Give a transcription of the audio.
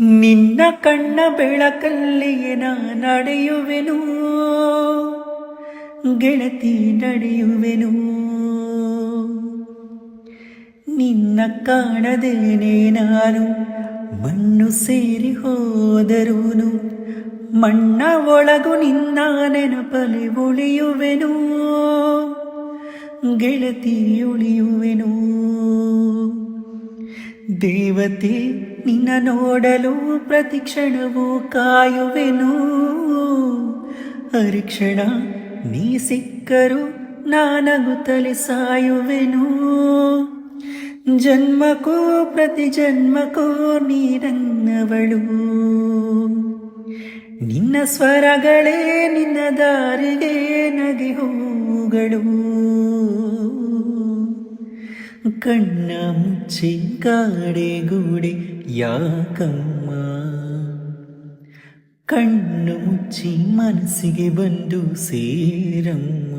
ನಿನ್ನ ಕಣ್ಣ ಬೆಳಕಲ್ಲಿಯೇ ನಾ ನಡೆಯುವೆನು ಗೆಳತಿ ನಡೆಯುವೆನು. ನಿನ್ನ ಕಾಣದೇನೆ ನಾನು ಮಣ್ಣು ಸೇರಿ ಹೋದರೂನು ಮಣ್ಣ ಒಳಗು ನಿನ್ನ ನೆನಪಲಿ ಉಳಿಯುವೆನು ಗೆಳತಿ ಉಳಿಯುವೆನು. ದೇವತೆ ನಿನ್ನ ನೋಡಲು ಪ್ರತಿಕ್ಷಣವೂ ಕಾಯುವೆನು. ಹರಿಕ್ಷಣ ನೀ ಸಿಕ್ಕರು ನಾನಗುತ್ತಲೇ ಸಾಯುವೆನು. ಜನ್ಮಕ್ಕೂ ಪ್ರತಿ ಜನ್ಮಕ್ಕೂ ನೀ ನನ್ನವಳು. ನಿನ್ನ ಸ್ವರಗಳೇ ನಿನ್ನ ದಾರಿಗೆ ನಗೆ ಹೂಗಳು. ಕಣ್ಣ ಮುಚ್ಚಿ ಗಾಡೆಗೂಡೆ ಯಾಕಮ್ಮ, ಕಣ್ಣು ಮುಚ್ಚಿ ಮನಸ್ಸಿಗೆ ಬಂದು ಸೇರಮ್ಮ.